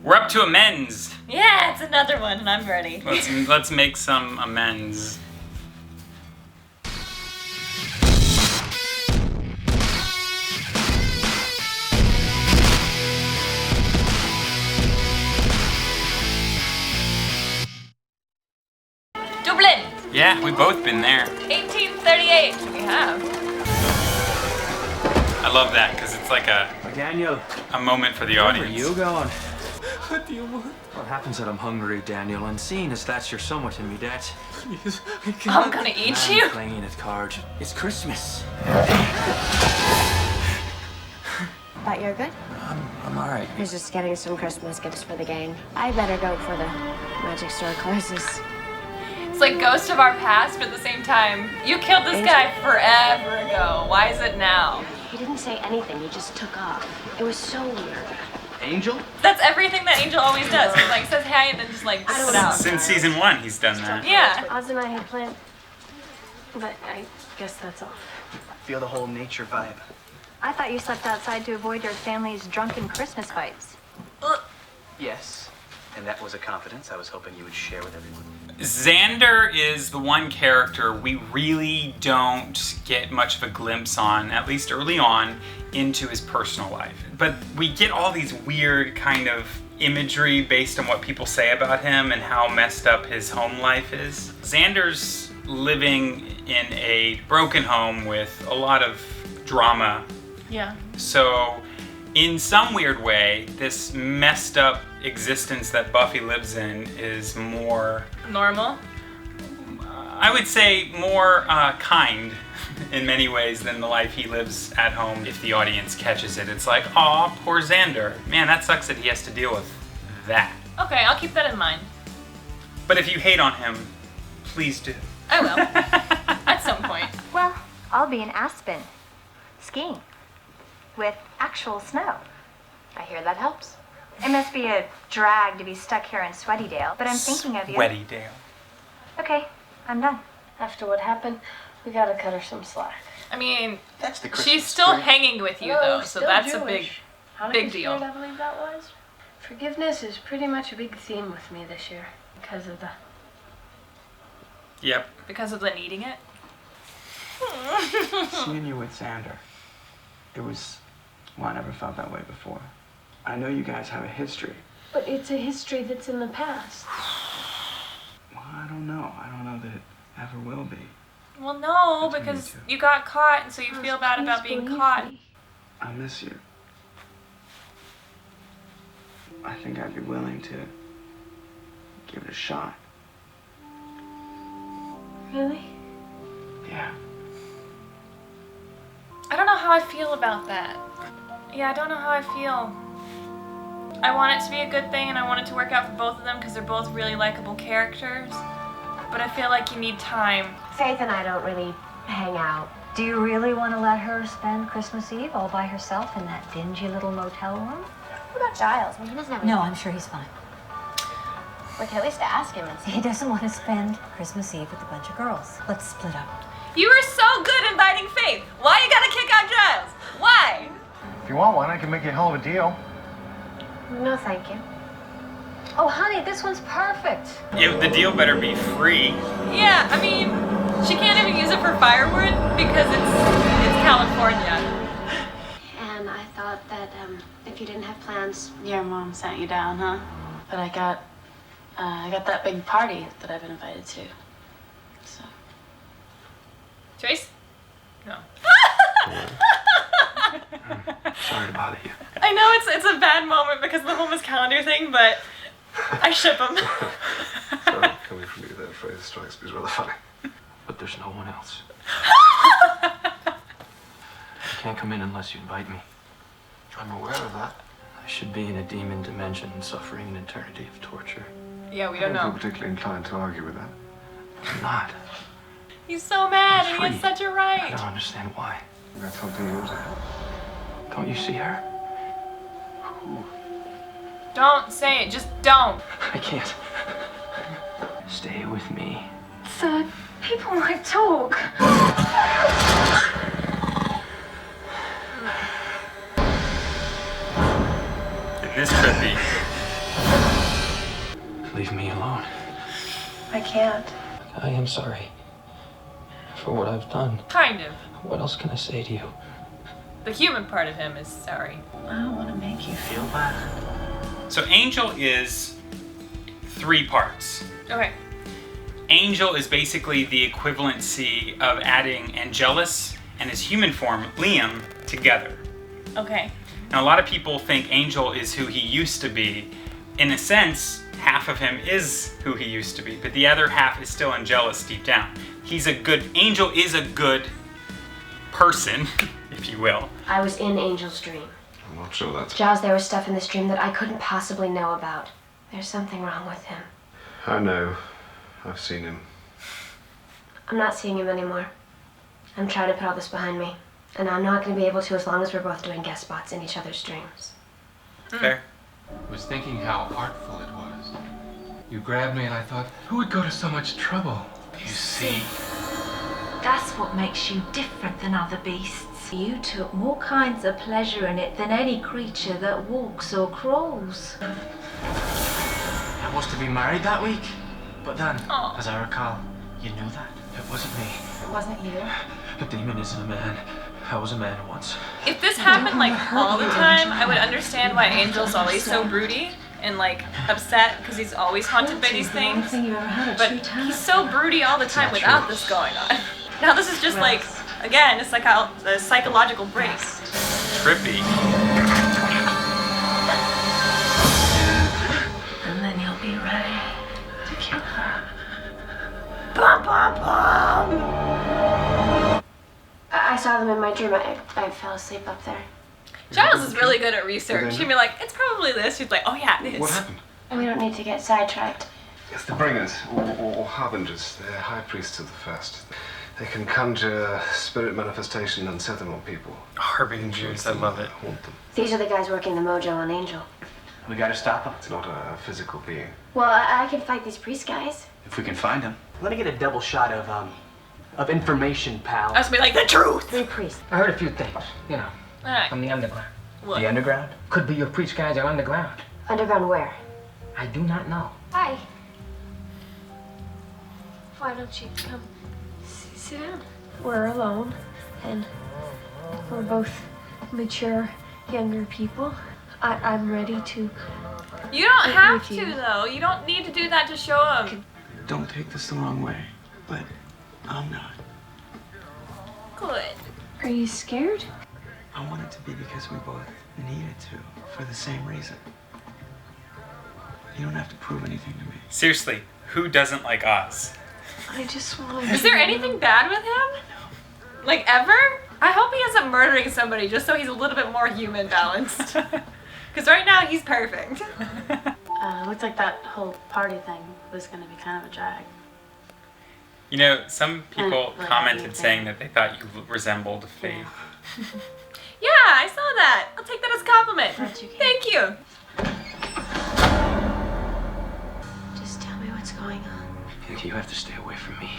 We're up to Amends. Yeah, it's another one, and I'm ready. Let's make some amends. Dublin! Yeah, we've both been there. 1838, we have. I love that because it's like Daniel, a moment for the where audience. are you going? What do you want? Well, it happens that I'm hungry, Daniel, and seeing as that's you're somewhat in me debt. Please, I can't. I'm gonna eat I'm you. playing at cards. It's Christmas. Thought you were good? I'm all right. I was just getting some Christmas gifts for the gang. I better go before the magic store closes. It's like Ghost of Our Past, but at the same time, you killed this guy forever ago. Why is it now? He didn't say anything. He just took off. It was so weird. Angel? That's everything that Angel always does. He like says hey and then just like puts it out. Since season 1, he's done that. Yeah. Oz and I had planned, but I guess that's off. Feel the whole nature vibe. I thought you slept outside to avoid your family's drunken Christmas fights. Yes, and that was a confidence I was hoping you would share with everyone. Xander is the one character we really don't get much of a glimpse on, at least early on, into his personal life. But we get all these weird kind of imagery based on what people say about him and how messed up his home life is. Xander's living in a broken home with a lot of drama. Yeah. So, in some weird way, this messed up existence that Buffy lives in is more, Normal. I would say, more kind in many ways than the life he lives at home. If the audience catches it, it's like, aw, poor Xander. Man, that sucks that he has to deal with that. Okay, I'll keep that in mind. But if you hate on him, please do. I will. At some point. Well, I'll be in Aspen, skiing, with actual snow. I hear that helps. It must be a drag to be stuck here in Sweatydale, but I'm thinking of you. Sweatydale. Okay, I'm done. After what happened, we gotta cut her some slack. I mean, That's the Christmas she's still spirit. hanging with you though, so that's a big deal. I believe that was. Forgiveness is pretty much a big theme with me this year because of the. Yep. Because of the needing it. Seeing you with Xander, it was. Well, I never felt that way before. I know you guys have a history. But it's a history that's in the past. Well, I don't know. I don't know that it ever will be. Well, no, That's me because too. you got caught, and so you feel bad about being caught. I miss you. I think I'd be willing to give it a shot. Really? Yeah. I don't know how I feel about that. Yeah, I don't know how I feel. I want it to be a good thing, and I want it to work out for both of them because they're both really likable characters. But I feel like you need time. Faith and I don't really hang out. Do you really want to let her spend Christmas Eve all by herself in that dingy little motel room? What about Giles? I mean, he doesn't have. No, I'm sure he's fine. We can at least ask him and see. He doesn't want to spend Christmas Eve with a bunch of girls. Let's split up. You were so good inviting Faith. Why you gotta kick out Giles? Why? If you want one, I can make you a hell of a deal. No, thank you. Oh, honey, this one's perfect. The deal better be free. Yeah, I mean, she can't even use it for firewood because it's California. And I thought that if you didn't have plans, Your mom sent you down, huh? But I got that big party that I've been invited to. So. Trace? No. Sorry to bother you. I know it's a bad moment because of the whole Miss Calendar thing, but I ship them. Sorry, coming from you, that phrase strikes me as rather funny. But there's no one else. You can't come in unless you invite me. I'm aware of that. I should be in a demon dimension suffering an eternity of torture. Yeah, we I don't don't feel know. particularly inclined to argue with that. I'm not. He's so mad and he Free. has such a I right. don't understand why. That's something you say. Don't you see her? Don't say it, just don't. I can't. Stay with me. So people might talk. It is trippy. Leave me alone. I can't. I am sorry for what I've done. Kind of. What else can I say to you? The human part of him is sorry. I don't want to make you feel bad. So Angel is 3 parts. Okay. Angel is basically the equivalency of adding Angelus and his human form, Liam, together. Okay. Now, a lot of people think Angel is who he used to be. In a sense, half of him is who he used to be, but the other half is still Angelus deep down. Angel is a good person, if you will. I was in Angel's dream. I'm not sure that's... Giles, there was stuff in this dream that I couldn't possibly know about. There's something wrong with him. I know. I've seen him. I'm not seeing him anymore. I'm trying to put all this behind me. And I'm not going to be able to as long as we're both doing guest spots in each other's dreams. Fair. I was thinking how artful it was. You grabbed me and I thought, who would go to so much trouble? You see? That's what makes you different than other beasts. You took more kinds of pleasure in it than any creature that walks or crawls. I was to be married that week, but then, as I recall, you knew that. It wasn't me. It wasn't you. A demon isn't a man. I was a man once. If this happened like all the time, I would understand why Angel's always so broody and like upset because he's always haunted by these things. But he's so broody all the time without this going on. Now this is just like, again, it's like a psychological break. Trippy. And then you'll be ready to kill her. Bum, bum, bum. I saw them in my dream. I fell asleep up there. Giles is really good at research. He'd be like, it's probably this. She's like, oh yeah, it is. What happened? We don't need to get sidetracked. It's the bringers, or harbingers. They're high priests of the first. They can conjure spirit manifestation and set them on people. Harbingers, I love it. Haunt them. These are the guys working the mojo on Angel. We gotta stop him. It's not a physical being. Well, I can fight these priest guys. If we can find him. Let me get a double shot of information, pal. I was be like, the truth! 3 priests. I heard a few things, you know, Alright. from the underground. What? The underground? Could be your preach guys are underground. Underground where? I do not know. Hi. Why don't you come sit down? We're alone, and we're both mature, younger people. I'm ready to... You don't With have you. to, though. You don't need to do that to show him. Don't take this the wrong way, but I'm not. Good. Are you scared? I want it to be because we both needed to, for the same reason. You don't have to prove anything to me. Seriously, who doesn't like Oz? I just want Is there anything bad with him? Like, ever? I hope he ends up murdering somebody just so he's a little bit more human balanced. Because right now, he's perfect. Looked like that whole party thing was gonna be kind of a drag. You know, some people Like commented anything. saying that they thought you resembled Faith. Yeah, I saw that. I'll take that as a compliment. But you can't. Thank you. Just tell me what's going on. You have to stay away from me.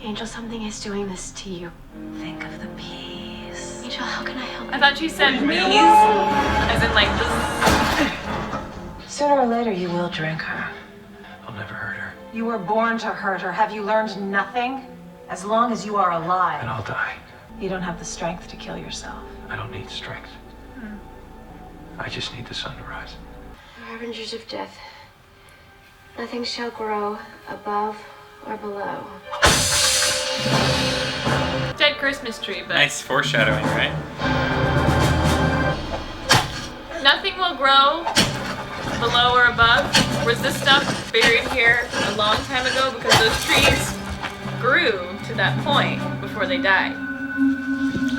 Angel, something is doing this to you. Think of the peas. Angel, how can I help I you? thought you said bees. As in, like, this. Sooner or later, you will drink her. I'll never hurt her. You were born to hurt her. Have you learned nothing? As long as you are And alive, I'll die. you don't have the strength to kill yourself. I don't need strength. I just need the sun to rise. Harbingers of death. Nothing shall grow above or below. Dead Christmas tree, but Nice foreshadowing, right? nothing will grow below or above. Was this stuff buried here a long time ago? Because those trees grew to that point before they died.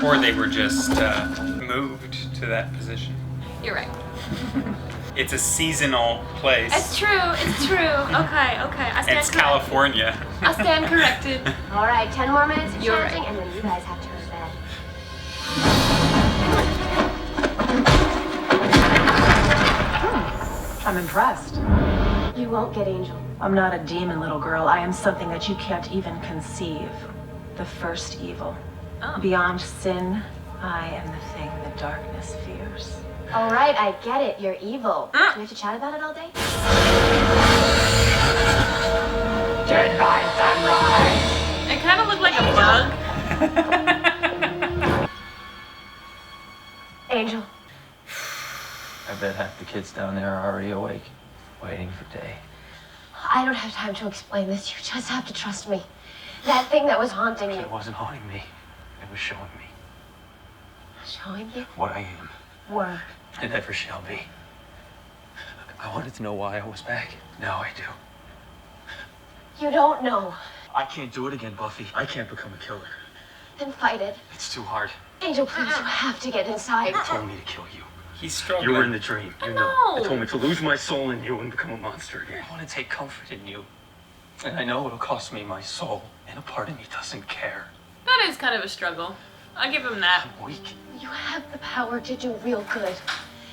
Or they were just moved to that position. You're right. It's a seasonal place. It's true. It's true. Okay. I stand It's corrected. California. I stand corrected. All right, 10 more minutes of You're chanting, right. and then you guys have to go to bed. I'm impressed. You won't get Angel. I'm not a demon, little girl. I am something that you can't even conceive. The first evil. Oh. Beyond sin, I am the thing the darkness fears. All right, I get it. You're evil. Do we have to chat about it all day? Dead by sunrise. It kind of looked like a bug. Angel. I bet half the kids down there are already awake, waiting for day. I don't have time to explain this. You just have to trust me. That thing that was haunting you. It wasn't haunting me. It was showing me Showing you? what I am. Word. And never shall be. I wanted to know why I was back. Now I do. You don't know. I can't do it again, Buffy. I can't become a killer. Then fight it. It's too hard. Angel, please, you have to get inside. You told me to kill you. He's struggling. You were in the dream. You know. No. You told me to lose my soul in you and become a monster again. I want to take comfort in you. And I know it'll cost me my soul. And a part of me doesn't care. That is kind of a struggle. I'll give him that. I'm weak. You have the power to do real good.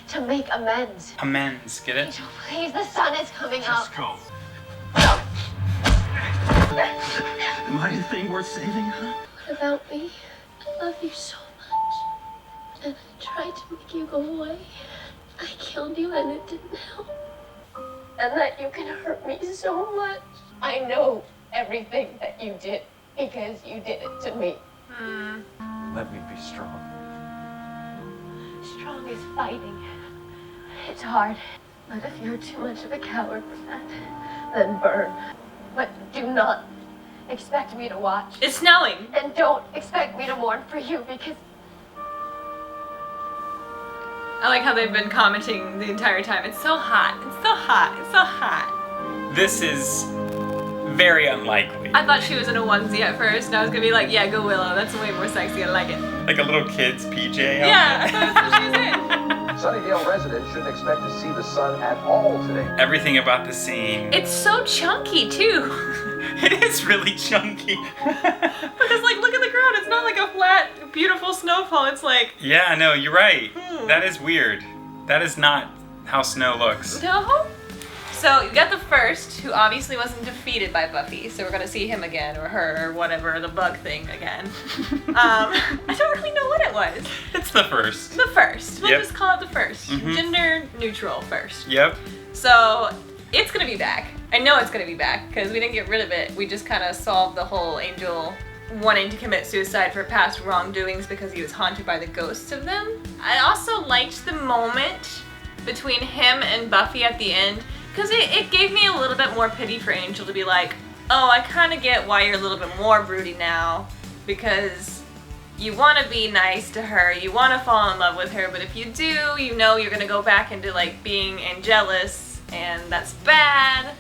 To make amends. Amends, get it? Angel, please, the sun is coming up. Just go. Am I the thing worth saving, huh? What about me? I love you so much. And I tried to make you go away. I killed you and it didn't help. And that you can hurt me so much. I know everything that you did because you did it to me. Let me be strong. Strong is fighting. It's hard. But if you're too much of a coward for that, then burn. But do not expect me to watch. It's snowing. And don't expect me to mourn for you because I like how they've been commenting the entire time. It's so hot. It's so hot. It's so hot. This is very unlikely. I thought she was in a onesie at first, and I was gonna be like, yeah, go Willow. That's way more sexy. I like it. Like a little kid's PJ Yeah, I outfit. thought that's what she was in. Sunnydale residents shouldn't expect to see the sun at all today. Everything about the scene. It's so chunky, too. It is really chunky. Because, like, look at the ground. It's not like a flat, beautiful snowfall. It's like... Yeah, no, you're right. That is weird. That is not how snow looks. No? So, you got the first, who obviously wasn't defeated by Buffy, so we're gonna see him again, or her, or whatever, the bug thing again. I don't really know what it was. It's the first. The first. We'll Yep. just call it the first. Mhm. Gender neutral first. Yep. So, it's gonna be back. I know it's gonna be back, because we didn't get rid of it. We just kind of solved the whole Angel wanting to commit suicide for past wrongdoings because he was haunted by the ghosts of them. I also liked the moment between him and Buffy at the end, because it gave me a little bit more pity for Angel to be like, oh, I kind of get why you're a little bit more broody now, because you want to be nice to her, you want to fall in love with her, but if you do, you know you're going to go back into like being jealous, and that's bad.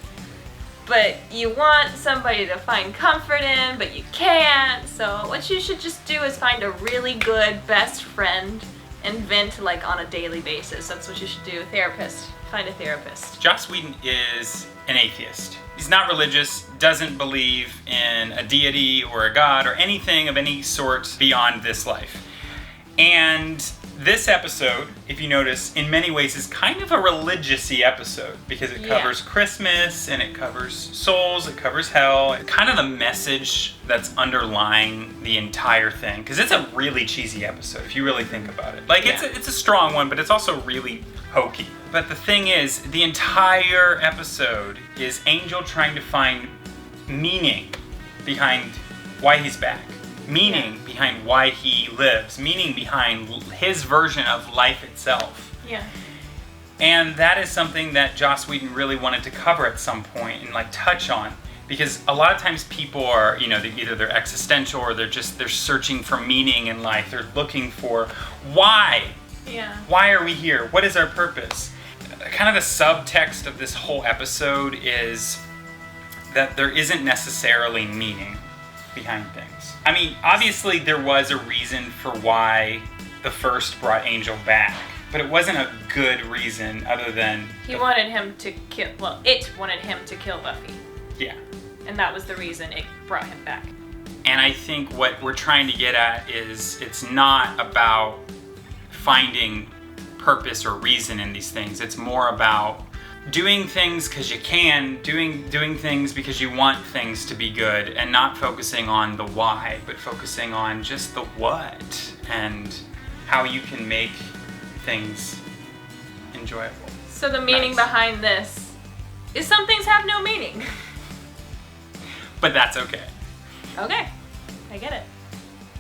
But you want somebody to find comfort in, but you can't. So what you should just do is find a really good best friend and vent like on a daily basis. That's what you should do. Therapist. Find a therapist. Joss Whedon is an atheist. He's not religious, doesn't believe in a deity or a god or anything of any sort beyond this life. And this episode, if you notice, in many ways is kind of a religious-y episode because it covers Christmas and it covers souls, it covers hell, kind of the message that's underlying the entire thing. Because it's a really cheesy episode if you really think about it. Like it's a strong one, but it's also really hokey. But the thing is, the entire episode is Angel trying to find meaning behind why he's back. Meaning behind why he lives, meaning behind his version of life itself. Yeah. And that is something that Joss Whedon really wanted to cover at some point and like touch on, because a lot of times people are, you know, either they're existential or they're searching for meaning in life. They're looking for why. Yeah. Why are we here? What is our purpose? Kind of the subtext of this whole episode is that there isn't necessarily meaning behind things. I mean, obviously there was a reason for why the first brought Angel back, but it wasn't a good reason other than... He wanted him to kill, well, it wanted him to kill Buffy. Yeah. And that was the reason it brought him back. And I think what we're trying to get at is it's not about finding purpose or reason in these things. It's more about doing things because you can, doing things because you want things to be good, and not focusing on the why, but focusing on just the what and how you can make things enjoyable. So the meaning Nice. behind this is some things have no meaning. But that's okay. Okay, I get it.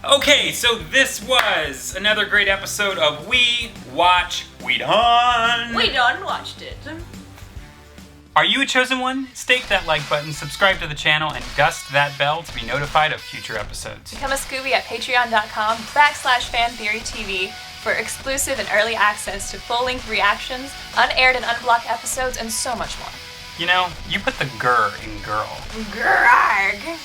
Okay, so this was another great episode of We Watch Whedon. We done watched it. Are you a chosen one? Stake that like button, subscribe to the channel, and dust that bell to be notified of future episodes. Become a Scooby at patreon.com/fantheorytv for exclusive and early access to full-length reactions, unaired and unblocked episodes, and so much more. You know, you put the grr in girl. Grrrg.